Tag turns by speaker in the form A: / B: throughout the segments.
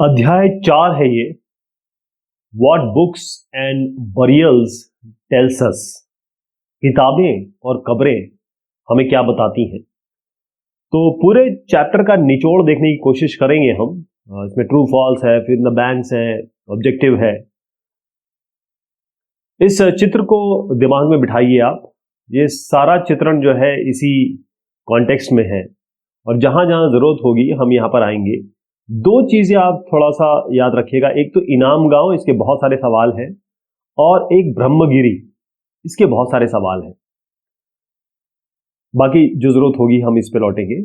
A: अध्याय 4 है ये। What books and burials tells us. किताबें और कब्रें हमें क्या बताती हैं। तो पूरे चैप्टर का निचोड़ देखने की कोशिश करेंगे हम। इसमें ट्रू फॉल्स है, फिर द बैंक्स है, ऑब्जेक्टिव है। इस चित्र को दिमाग में बिठाइए आप। ये सारा चित्रण जो है इसी कॉन्टेक्स्ट में है और जहां जहां जरूरत होगी हम यहां पर आएंगे। दो चीजें आप थोड़ा सा याद रखिएगा, एक तो इनाम गांव, इसके बहुत सारे सवाल हैं, और एक ब्रह्मगिरी, इसके बहुत सारे सवाल हैं। बाकी जो जरूरत होगी हम इस पे लौटेंगे।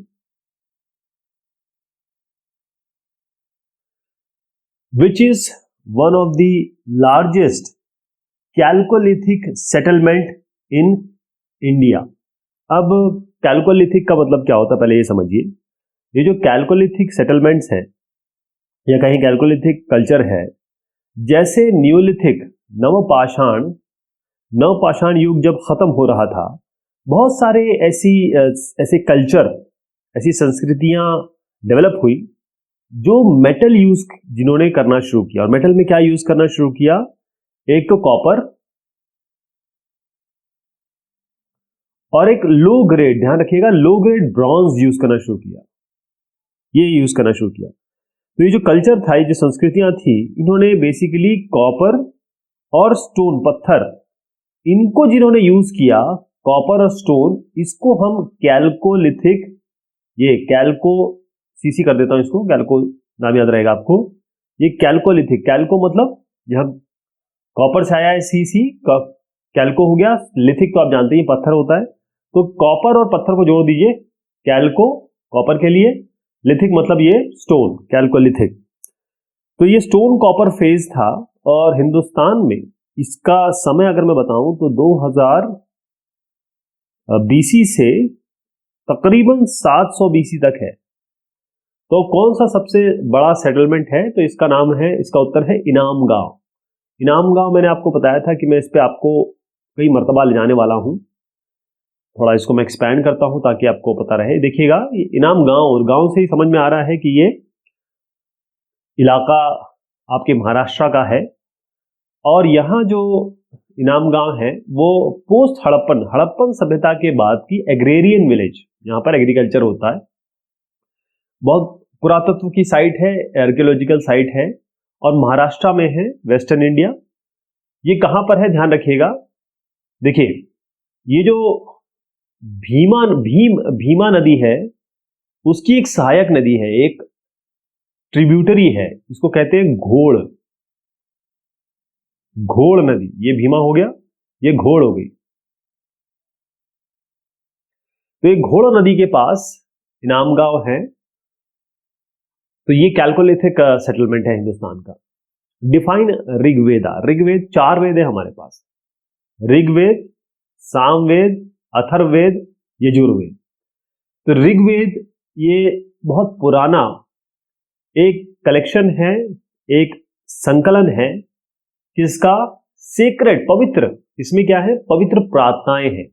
A: Which is one of the largest chalcolithic settlement in India. अब कैल्कोलिथिक का मतलब क्या होता है पहले ये समझिए। ये जो कैल्कोलिथिक सेटलमेंट्स हैं या कहीं कैल्कोलिथिक कल्चर है, जैसे न्यूलिथिक नवपाषाण युग जब खत्म हो रहा था, बहुत सारे ऐसे कल्चर, ऐसी संस्कृतियां डेवलप हुई जो मेटल यूज जिन्होंने करना शुरू किया। और मेटल में क्या यूज करना शुरू किया? एक तो कॉपर और एक लो ग्रेड, ध्यान रखिएगा, लो ग्रेड ब्रॉन्ज यूज करना शुरू किया। ये यूज करना शुरू किया। तो ये जो कल्चर था, ये जो संस्कृतियां थी, इन्होंने बेसिकली कॉपर और स्टोन, पत्थर, इनको जिन्होंने यूज किया, कॉपर और स्टोन, इसको हम कैल्कोलिथिक, ये कैल्को सीसी कर देता हूं इसको, कैल्को नाम याद रहेगा आपको। ये कैल्कोलिथिक, कैल्को मतलब जहां कॉपर से आया है सीसी, कैल्को हो गया। लिथिक तो आप जानते हैं पत्थर होता है, तो कॉपर और पत्थर को जोड़ दीजिए, कैल्को कॉपर के लिए, लिथिक मतलब ये स्टोन, कैल्कोलिथिक। तो ये स्टोन कॉपर फेज था और हिंदुस्तान में इसका समय अगर मैं बताऊं तो 2000 बीसी से तकरीबन 700 बीसी तक है। तो कौन सा सबसे बड़ा सेटलमेंट है? तो इसका नाम है, इसका उत्तर है इनाम गांव। इनाम गांव मैंने आपको बताया था कि मैं इस पे आपको कई मर्तबा ले जाने वाला हूं। थोड़ा इसको मैं एक्सपैंड करता हूं ताकि आपको पता रहे। देखिएगा, इनाम गांव, गांव से ही समझ में आ रहा है कि ये इलाका आपके महाराष्ट्र का है। और यहां जो इनाम गांव है वो पोस्ट हड़प्पन सभ्यता के बाद की एग्रेरियन विलेज, यहां पर एग्रीकल्चर होता है। बहुत पुरातत्व की साइट है, आर्कियोलॉजिकल साइट है और महाराष्ट्र में है, वेस्टर्न इंडिया। ये कहां पर है ध्यान रखिएगा। देखिए, ये जो भीमा नदी है, उसकी एक सहायक नदी है, एक ट्रिब्यूटरी है, इसको कहते हैं घोड़ नदी। ये भीमा हो गया, ये घोड़ हो गई। तो ये घोड़ नदी के पास इनाम गांव है। तो ये कैल्कोलिथिक सेटलमेंट है हिंदुस्तान का। डिफाइन ऋग्वेदा। ऋग्वेद 4 वेद है हमारे पास, ऋग्वेद, सामवेद, अथर्ववेद, यजुर्वेद। तो ऋग्वेद ये बहुत पुराना एक कलेक्शन है, एक संकलन है, किसका? सेक्रेड, पवित्र। इसमें क्या है? पवित्र प्रार्थनाएं हैं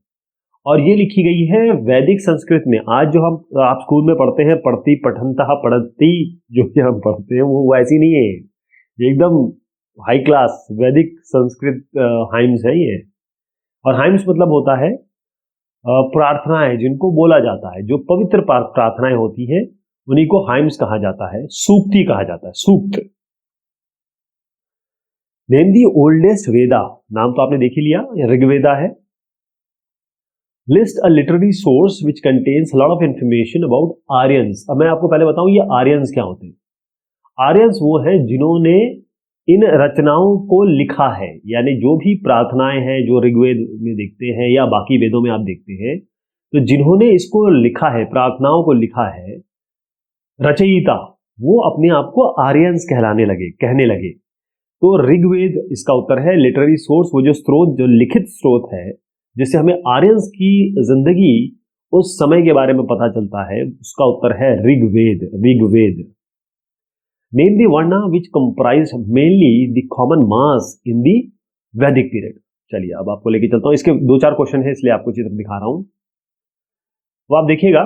A: और ये लिखी गई है वैदिक संस्कृत में। आज जो हम आप स्कूल में पढ़ते हैं, पढ़ती पठनता पढ़ती, जो कि हम पढ़ते हैं वो वैसी नहीं है, एकदम हाई क्लास वैदिक संस्कृत हाइम्स है ये। और हाइम्स मतलब होता है प्रार्थनाएं जिनको बोला जाता है, जो पवित्र प्रार्थनाएं होती हैं, उन्हीं को हाइम्स कहा जाता है, सूक्ति कहा जाता है, सूक्त। नेम दी ओल्डेस्ट वेदा, नाम तो आपने देख ही लिया, ऋग्वेदा है। List a literary source which contains lot of information about Aryans. अब मैं आपको पहले बताऊं ये आर्यंस क्या होते हैं। आर्यंस वो हैं जिन्होंने इन रचनाओं को लिखा है, यानी जो भी प्रार्थनाएं हैं जो ऋग्वेद में देखते हैं या बाकी वेदों में आप देखते हैं, तो जिन्होंने इसको लिखा है, प्रार्थनाओं को लिखा है, रचयिता, वो अपने आप को आर्यंस कहने लगे। तो ऋग्वेद इसका उत्तर है। लिटरेरी सोर्स, वो जो स्रोत, जो लिखित स्रोत है जिससे हमें आर्यंस की जिंदगी उस समय के बारे में पता चलता है, उसका उत्तर है Rigveda. Name the varna which comprise mainly the common mass in the Vedic period. चलिए अब आपको लेके चलता हूं, इसके 2-4 क्वेश्चन है इसलिए आपको चित्र दिखा रहा हूं। तो आप देखिएगा,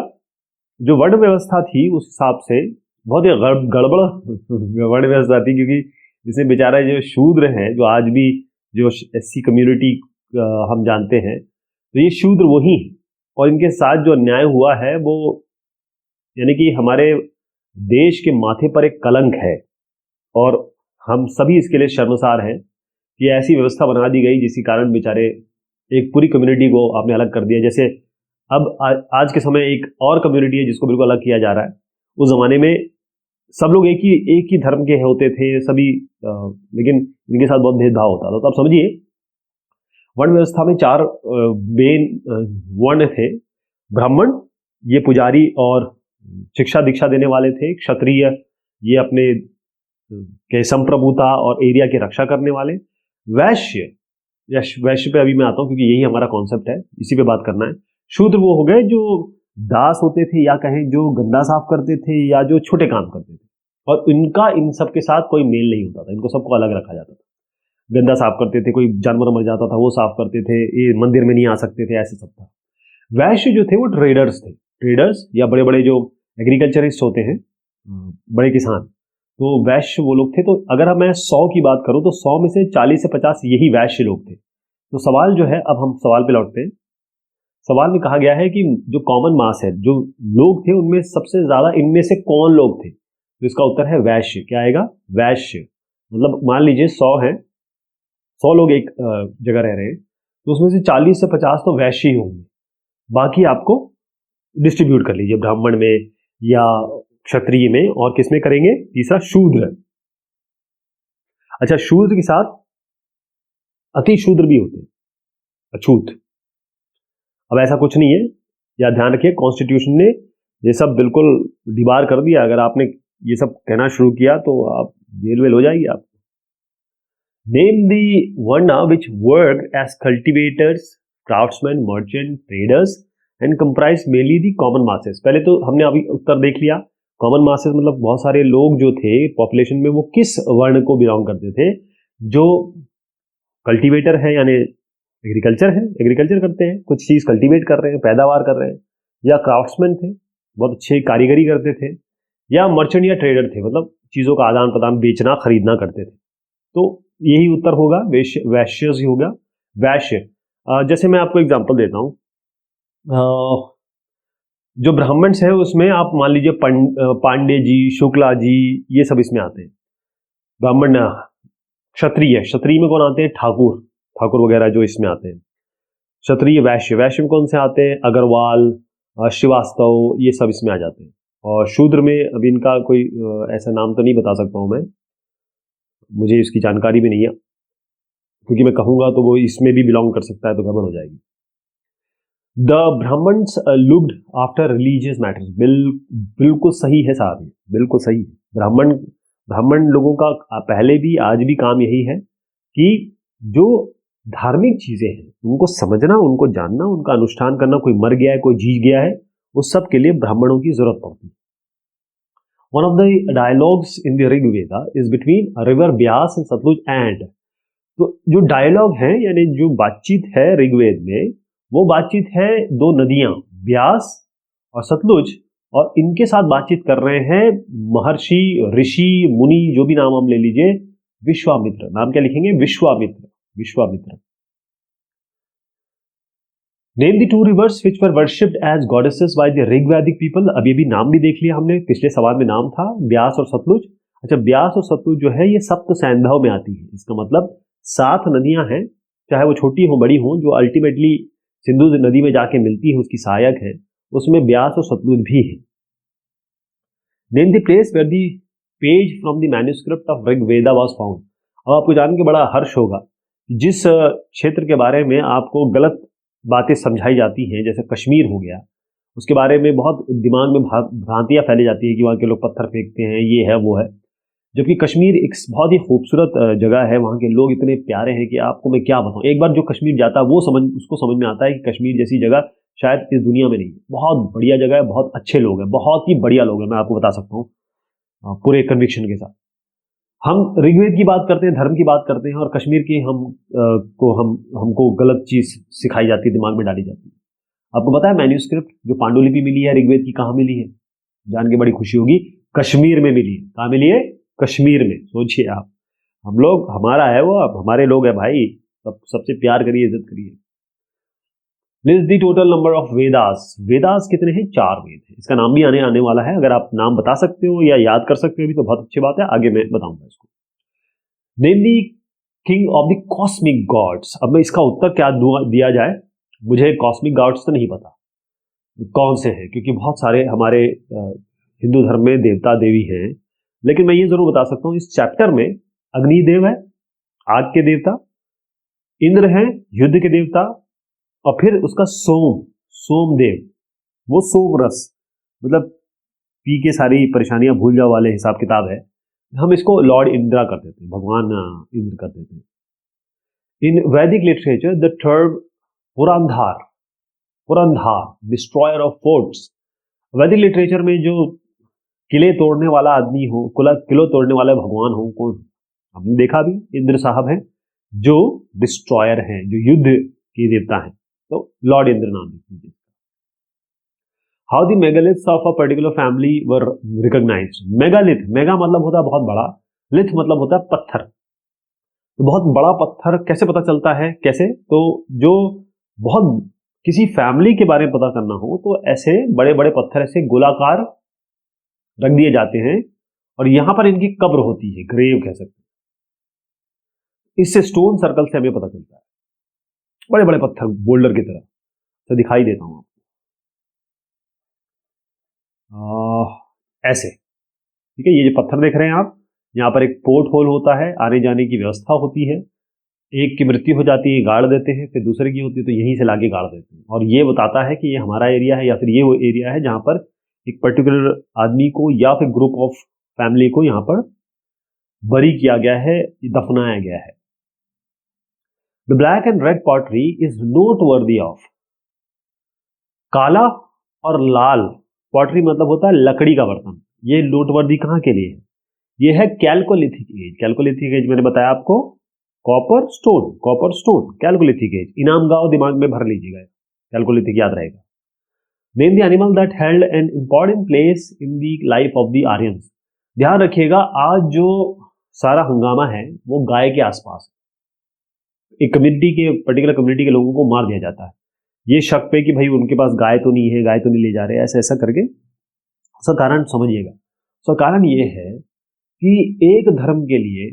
A: जो वर्ण व्यवस्था थी उस हिसाब से बहुत ही गड़बड़ वर्ण व्यवस्था थी, क्योंकि इसमें बेचारा जो शूद्र हैं, जो आज भी जो एससी कम्युनिटी हम जानते हैं, तो ये शूद्र वही हैं, और इनके साथ जो अन्याय हुआ है वो यानी कि हमारे देश के माथे पर एक कलंक है, और हम सभी इसके लिए शर्मसार हैं कि ऐसी व्यवस्था बना दी गई जिसके कारण बेचारे एक पूरी कम्युनिटी को आपने अलग कर दिया। जैसे अब आज के समय एक और कम्युनिटी है जिसको बिल्कुल अलग किया जा रहा है। उस जमाने में सब लोग एक ही धर्म के होते थे सभी, लेकिन इनके साथ बहुत भेदभाव होता था। तो आप समझिए, वर्ण व्यवस्था में 4 मेन वर्ण थे। ब्राह्मण, ये पुजारी और शिक्षा दीक्षा देने वाले थे। क्षत्रिय, ये अपने के संप्रभुता और एरिया की रक्षा करने वाले। वैश्य, वैश्य पे अभी मैं आता हूं क्योंकि यही हमारा कॉन्सेप्ट है, इसी पे बात करना है। शूद्र वो हो गए जो दास होते थे, या कहें जो गंदा साफ करते थे, या जो छोटे काम करते थे, और इनका इन सब के साथ कोई मेल नहीं होता था। इनको सबको अलग रखा जाता था। गंदा साफ करते थे, कोई जानवर मर जाता था वो साफ करते थे, ये मंदिर में नहीं आ सकते थे, ऐसे सब था। वैश्य जो थे वो ट्रेडर्स थे। ट्रेडर्स या बड़े बड़े जो एग्रीकल्चरिस्ट होते हैं, बड़े किसान, तो वैश्य वो लोग थे। तो अगर मैं 100 की बात करूं तो 100 में से 40 से 50 यही वैश्य लोग थे। तो सवाल जो है, अब हम सवाल पे लौटते हैं। सवाल में कहा गया है कि जो कॉमन मास है, जो लोग थे, उनमें सबसे ज्यादा इनमें से कौन लोग थे? तो इसका उत्तर है वैश्य। क्या आएगा? वैश्य। मतलब मान लीजिए 100 है, 100 लोग एक जगह रह रहे हैं, तो उसमें से 40 से 50 तो वैश्य ही होंगे। बाकी आपको डिस्ट्रीब्यूट कर लीजिए, ब्राह्मण में या क्षत्रिय में, और किस में करेंगे? तीसरा शूद्र। अच्छा, शूद्र के साथ अति शूद्र भी होते हैं, अछूत। अब ऐसा कुछ नहीं है, या ध्यान रखिए, कॉन्स्टिट्यूशन ने ये सब बिल्कुल डिबार कर दिया। अगर आपने ये सब कहना शुरू किया तो आप जेल वेल हो जाएगी आप। Name the varna which work as cultivators, craftsman, merchant, traders and comprise mainly the common masses. पहले तो हमने अभी उत्तर देख लिया। कॉमन मासेस मतलब बहुत सारे लोग जो थे पॉपुलेशन में, वो किस वर्ण को बिलोंग करते थे? जो कल्टीवेटर है, यानी एग्रीकल्चर है, एग्रीकल्चर करते हैं, कुछ चीज कल्टीवेट कर रहे हैं, पैदावार कर रहे हैं, या क्राफ्ट्समैन थे, बहुत अच्छे कारीगरी करते थे, या मर्चेंट या ट्रेडर थे, मतलब चीजों का आदान प्रदान, बेचना खरीदना करते थे। तो यही उत्तर होगा, वैश्य ही होगा। वैश्य, जैसे मैं आपको एग्जांपल देता हूं, जो ब्राह्मण्स है उसमें आप मान लीजिए पांडे जी, शुक्ला जी, ये सब इसमें आते हैं। ब्राह्मण। क्षत्रिय, क्षत्रिय में कौन आते हैं? ठाकुर, ठाकुर वगैरह जो इसमें आते हैं। क्षत्रिय। वैश्य, वैश्य में कौन से आते हैं? अग्रवाल, श्रीवास्तव, ये सब इसमें आ जाते हैं। और शूद्र में अभी इनका कोई ऐसा नाम तो नहीं बता सकता हूं मैं, मुझे इसकी जानकारी भी नहीं है, क्योंकि मैं कहूंगा तो वो इसमें भी बिलोंग कर सकता है, तो गड़बड़ हो जाएगी। The Brahmins looked after religious matters. बिल्कुल सही है साहब, बिल्कुल सही है। ब्राह्मण लोगों का पहले भी आज भी काम यही है कि जो धार्मिक चीजें हैं उनको समझना, उनको जानना, उनका अनुष्ठान करना। कोई मर गया है, कोई जी गया है, उस सब के लिए ब्राह्मणों की जरूरत पड़ती है। One of the dialogues in the Rigveda is between river Beas and Sutlej and. तो जो डायलॉग है, यानी जो बातचीत है ऋग्वेद में, वो बातचीत है 2 नदियां, ब्यास और सतलुज, और इनके साथ बातचीत कर रहे हैं महर्षि, ऋषि, मुनि, जो भी नाम हम ले लीजिए। विश्वामित्र, नाम क्या लिखेंगे? Vishwamitra, Vishwamitra. Name the 2 rivers which were worshipped as goddesses by the Rigvedic people. अभी भी नाम भी देख लिया हमने, पिछले सवाल में नाम था ब्यास और सतलुज। अच्छा, ब्यास और सतलुज जो है ये सप्त सैंधव में आती है। इसका मतलब 7 नदियां हैं, चाहे वो छोटी हो बड़ी हो, जो अल्टीमेटली सिंधु नदी में जाके मिलती है, उसकी सहायक है, उसमें ब्यास और सतलुज भी है। Name the place where the page from the manuscript of Rigveda was found. अब आपको जान के बड़ा हर्ष होगा, जिस क्षेत्र के बारे में आपको गलत बातें समझाई जाती हैं, जैसे कश्मीर हो गया, उसके बारे में बहुत दिमाग में भ्रांतियां फैली जाती है कि वहाँ के लोग पत्थर फेंकते हैं, ये है वो है, जबकि कश्मीर एक बहुत ही खूबसूरत जगह है। वहाँ के लोग इतने प्यारे हैं कि आपको मैं क्या बताऊँ। एक बार जो कश्मीर जाता है वो उसको समझ में आता है कि कश्मीर जैसी जगह शायद इस दुनिया में नहीं है। बहुत बढ़िया जगह है, बहुत अच्छे लोग हैं, बहुत ही बढ़िया लोग हैं, मैं आपको बता सकता हूँ पूरे कन्विक्शन के साथ। हम ऋग्वेद की बात करते हैं, धर्म की बात करते हैं, और कश्मीर की हमको गलत चीज सिखाई जाती है, दिमाग में डाली जाती है। आपको पता है मैन्युस्क्रिप्ट जो पांडुलिपि मिली है ऋग्वेद की, कहाँ मिली है? जान के बड़ी खुशी होगी, कश्मीर में मिली है। कहाँ मिली है? कश्मीर में। सोचिए आप, हम लोग, हमारा है वो, अब हमारे लोग है भाई, सबसे प्यार करिए, इज्जत करिए। List the total number of Vedas. Vedas कितने हैं? 4 वेद हैं। इसका नाम भी आने वाला है, अगर आप नाम बता सकते हो या याद कर सकते हो भी तो बहुत अच्छी बात है, आगे मैं बताऊंगा इसको। Name the king of the cosmic gods. अब मैं इसका उत्तर क्या दिया जाए, मुझे कॉस्मिक गॉड्स तो नहीं पता कौन से हैं, क्योंकि बहुत सारे हमारे हिंदू धर्म में देवता देवी हैं, लेकिन मैं ये जरूर बता सकता हूं इस चैप्टर में अग्निदेव है, आग के देवता, इंद्र है युद्ध के देवता, और फिर उसका सोमदेव, वो सोम रस, मतलब पी के सारी परेशानियां भूल जाओ वाले हिसाब किताब है, हम इसको लॉर्ड इंद्रा कर देते हैं, भगवान इंद्र कर देते हैं। In Vedic literature the term Purandar, destroyer of forts. Vedic literature में जो किले तोड़ने वाला आदमी हो, किलो तोड़ने वाले भगवान हो, कौन? हमने देखा भी, इंद्र साहब हैं जो डिस्ट्रॉयर हैं, जो युद्ध के देवता हैं, तो लॉर्ड इंद्र नाम लिख लीजिए। How the megaliths of a particular family were recognised. Megalith, mega मतलब होता है बहुत बड़ा, लिथ मतलब होता है पत्थर। तो बहुत बड़ा पत्थर कैसे पता चलता है? कैसे? तो जो बहुत किसी फैमिली के बारे में पता करना हो तो ऐसे बड़े बड़े पत्थर ऐसे गोलाकार रख दिए जाते हैं, और यहां पर इनकी कब्र होती है, ग्रेव कह सकते हैं। इससे स्टोन सर्कल से हमें पता चलता है, बड़े बड़े पत्थर बोल्डर की तरह। तो दिखाई देता हूं आपको ऐसे, ठीक है। ये जो पत्थर देख रहे हैं आप, यहाँ पर एक पोर्ट होल होता है, आने जाने की व्यवस्था होती है। एक की मृत्यु हो जाती है, गाड़ देते हैं, फिर दूसरे की होती है तो यहीं से लाके गाड़ देते हैं, और ये बताता है कि ये हमारा एरिया है या फिर ये वो एरिया है जहां पर एक पर्टिकुलर आदमी को या फिर ग्रुप ऑफ फैमिली को यहाँ पर बरी किया गया है, दफनाया गया है। The black and red pottery is note worthy of. काला और लाल पॉटरी मतलब होता है लकड़ी का बर्तन, ये नोटवर्दी कहाँ के लिए है? ये है कैल्कोलिथिक एज। कैल्कोलिथिक एज मैंने बताया आपको, कॉपर स्टोन, कैल्कोलिथिक एज। इनाम गांव दिमाग में भर लीजिएगा, कैल्कोलिथिक याद रहेगा। Name the animal that held an important place in the life of the Aryans. ध्यान रखिएगा, आज जो सारा हंगामा है वो गाय के आसपास है। एक कम्युनिटी के, पर्टिकुलर कम्युनिटी के लोगों को मार दिया जाता है, ये शक पे कि भाई उनके पास गाय तो नहीं है, गाय तो नहीं ले जा रहे, ऐसा ऐसा करके। उसका कारण समझिएगा, उसका कारण ये है कि एक धर्म के लिए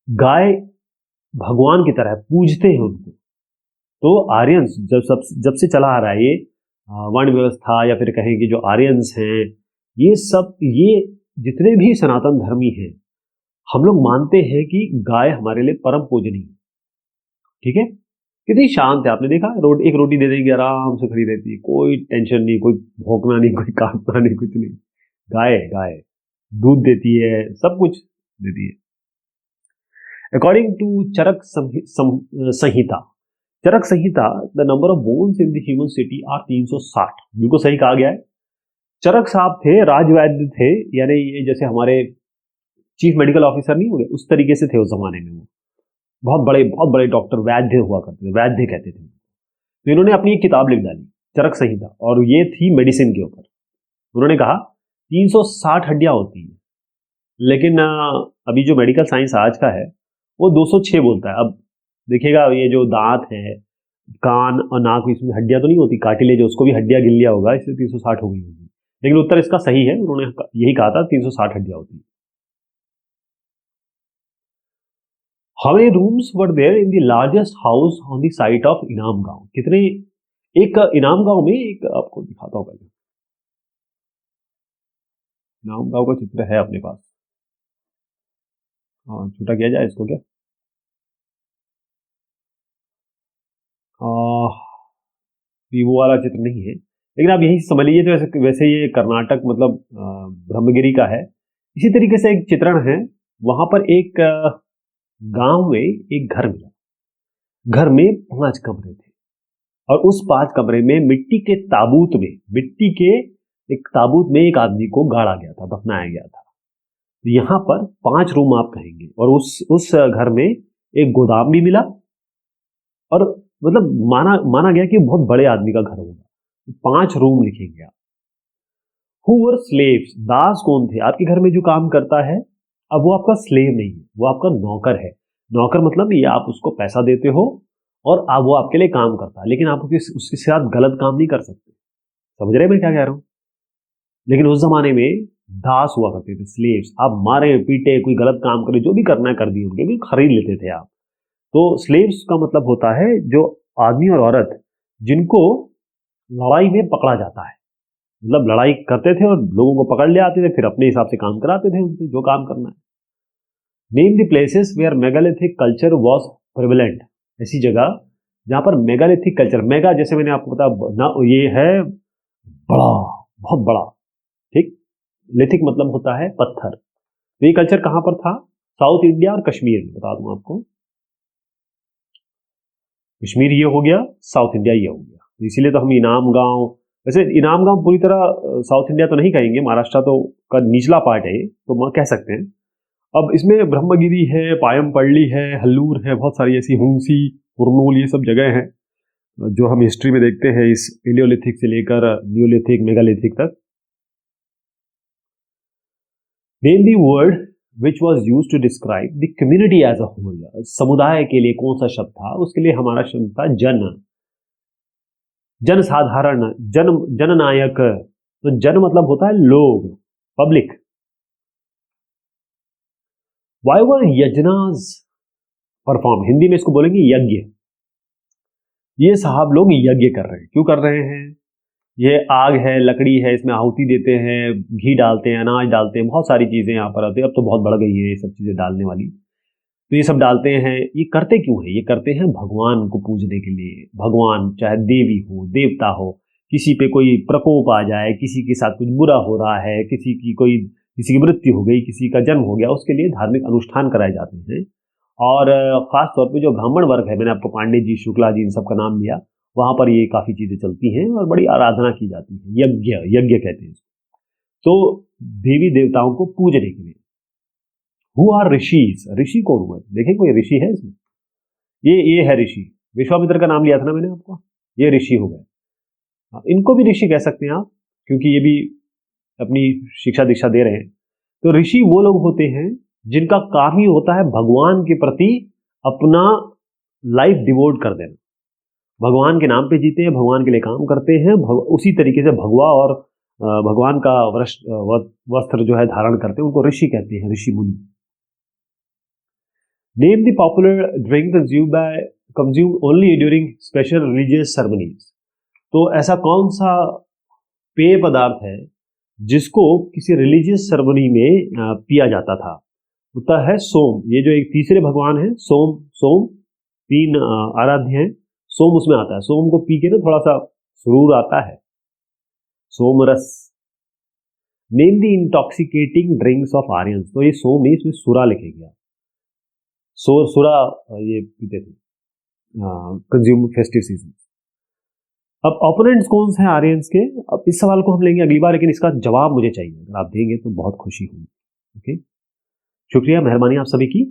A: गाय भगवान की तरह पूजते हैं उनको। तो आर्यंस जब से चला आ रहा है ये वर्ण व्यवस्था, या फिर कहें कि जो आर्यंस हैं, ये सब, ये जितने भी सनातन धर्मी हैं, हम लोग मानते हैं कि गाय हमारे लिए परम पूजनीय है, ठीक है। कितनी शांत है, आपने देखा, एक रोटी दे देंगे आराम से खड़ी रहती है, कोई टेंशन नहीं, कोई भौंकना नहीं, कोई काटना नहीं, कुछ नहीं। गाय दूध देती है, सब कुछ देती है। According to Charak Samhita, Charak Samhita, the number of bones in the human city are 360। बिल्कुल सही कहा गया है। चरक साहब थे, राजवैद्य थे, यानी ये जैसे हमारे चीफ मेडिकल ऑफिसर नहीं हो गए, उस तरीके से थे उस जमाने में। वो बहुत बड़े डॉक्टर, वैद्य हुआ करते थे, वैद्य कहते थे। तो इन्होंने अपनी एक किताब लिख डाली, चरक संहिता, और ये थी मेडिसिन के ऊपर। उन्होंने कहा 360 हड्डियां होती हैं, लेकिन अभी जो मेडिकल साइंस आज का है वो 206 बोलता है। अब देखिएगा, ये जो दांत है, कान और नाक, इसमें हड्डियां तो नहीं होती, कार्टिलेज, उसको भी हड्डियां गिन लिया होगा, इसलिए 360 हो गई होगी। लेकिन उत्तर इसका सही है, उन्होंने यही कहा था 360 हड्डियां होती है। How many rooms were there in the largest house on the site of इनाम गांव? कितने, एक इनाम गांव में, एक आपको दिखाता हूं पहले, इनाम गांव का चित्र है अपने पास। हाँ, छोटा किया जाए इसको क्या? वो वाला चित्र नहीं है, लेकिन आप यही समझ लीजिए। तो वैसे ये कर्नाटक, मतलब ब्रह्मगिरी का है। इसी तरीके से एक चित्रण है, वहां पर एक गांव में एक घर मिला, घर में 5 कमरे थे, और उस 5 कमरे में मिट्टी के एक ताबूत में एक आदमी को गाड़ा गया था, दफनाया गया था। तो यहाँ पर 5 रूम आप कहेंगे, और उस घर में एक गोदाम भी मिला, और मतलब माना गया कि बहुत बड़े आदमी का घर होगा। 5 रूम लिखेंगे आप। हु वर स्लेव्स, दास कौन थे, आपके घर में जो काम करता है, अब वो आपका स्लेव नहीं है, वो आपका नौकर है। नौकर मतलब ये आप उसको पैसा देते हो और आप वो आपके लिए काम करता है, लेकिन आप उसके साथ गलत काम नहीं कर सकते। समझ रहे हैं मैं क्या कह रहा हूं? लेकिन उस जमाने में दास हुआ करते थे, स्लेव्स। आप मारे पीटे, कोई गलत काम करे, जो भी करना है कर दिए उनके, भी खरीद लेते थे आप। तो स्लेव्स का मतलब होता है जो आदमी और औरत जिनको लड़ाई में पकड़ा जाता है, मतलब लड़ाई करते थे और लोगों को पकड़ ले आते थे, फिर अपने हिसाब से काम कराते थे उनसे जो काम करना है। Name the places where megalithic culture was prevalent, ऐसी जगह जहां पर मेगालिथिक कल्चर, मेगा जैसे मैंने आपको बताया ना, ये है बड़ा, बहुत बड़ा, ठीक। लिथिक मतलब होता है पत्थर। तो ये कल्चर कहां पर था? साउथ इंडिया और कश्मीर में, बता दूं आपको। कश्मीर ये हो गया, साउथ इंडिया ये हो गया। तो इसीलिए तो हम इनाम गांव, वैसे इनाम गांव पूरी तरह साउथ इंडिया तो नहीं कहेंगे, महाराष्ट्र तो का निचला पार्ट है, तो कह सकते हैं। अब इसमें ब्रह्मगिरी है, पायमपल्ली है, हल्लूर है, बहुत सारी ऐसी, हुंसी, कुरनूल, ये सब जगह हैं जो हम हिस्ट्री में देखते हैं इस पेलियोलिथिक से लेकर न्यूलिथिक, मेगालिथिक तक। Name the word which was use to describe the community as a whole, समुदाय के लिए कौन सा शब्द था? उसके लिए हमारा शब्द था जन, जनसाधारण, जननायक। तो जन मतलब होता है लोग, public. Why were yajnas perform, Hindi में इसको बोलेंगे यज्ञ। ये साहब लोग यज्ञ कर रहे हैं, क्यों कर रहे हैं? ये आग है, लकड़ी है, इसमें आहुति देते हैं, घी डालते हैं, अनाज डालते हैं, बहुत सारी चीजें यहाँ पर आती है। अब तो बहुत बढ़ गई है ये सब चीजें डालने वाली। तो ये सब डालते हैं, ये करते क्यों है? ये करते हैं भगवान को पूजने के लिए। भगवान चाहे देवी हो, देवता हो, किसी पे कोई प्रकोप आ जाए, किसी के साथ कुछ बुरा हो रहा है, किसी की मृत्यु हो गई, किसी का जन्म हो गया, उसके लिए धार्मिक अनुष्ठान कराए जाते हैं। और खास तौर पे जो ब्राह्मण वर्ग है, मैंने आपको पांडे जी, शुक्ला जी, इन सब का नाम लिया, वहां पर ये काफी चीजें चलती हैं और बड़ी आराधना की जाती है। यज्ञ, यज्ञ कहते हैं इसको। तो देवी देवताओं को पूजने के लिए। हु आर ऋषिज, ऋषि कौन हुआ? देखें कोई ऋषि है इसमें? ये है ऋषि। विश्वामित्र का नाम लिया था ना मैंने आपको, ये ऋषि हो गए। इनको भी ऋषि कह सकते हैं आप, क्योंकि ये भी अपनी शिक्षा दीक्षा दे रहे हैं। तो ऋषि वो लोग होते हैं जिनका काम ही होता है भगवान के प्रति अपना लाइफ डिवोट कर देना। भगवान के नाम पे जीते हैं, भगवान के लिए काम करते हैं। उसी तरीके से भगवा और भगवान का वस्त्र जो है धारण करते हैं, उनको ऋषि कहते हैं, ऋषि मुनि। Name the popular drink consume only during special religious ceremonies. तो ऐसा कौन सा पेय पदार्थ है जिसको किसी रिलीजियस सेरेमनी में पिया जाता था? होता है सोम। ये जो एक तीसरे भगवान है, सोम 3 आराध्य हैं, सोम उसमें आता है। सोम को पी के ना थोड़ा सा सुरूर आता है, सोम रस। Name the intoxicating drinks of Aryans. तो ये सोम है, इसमें सुरा लिखे गया। सुरा ये पीते थे कंज्यूम फेस्टिव सीजन। अब ओपोनेंट्स कौन से हैं आर्यंस के? अब इस सवाल को हम लेंगे अगली बार, लेकिन इसका जवाब मुझे चाहिए। अगर आप देंगे तो बहुत खुशी होगी। ओके, शुक्रिया, मेहरबानी आप सभी की।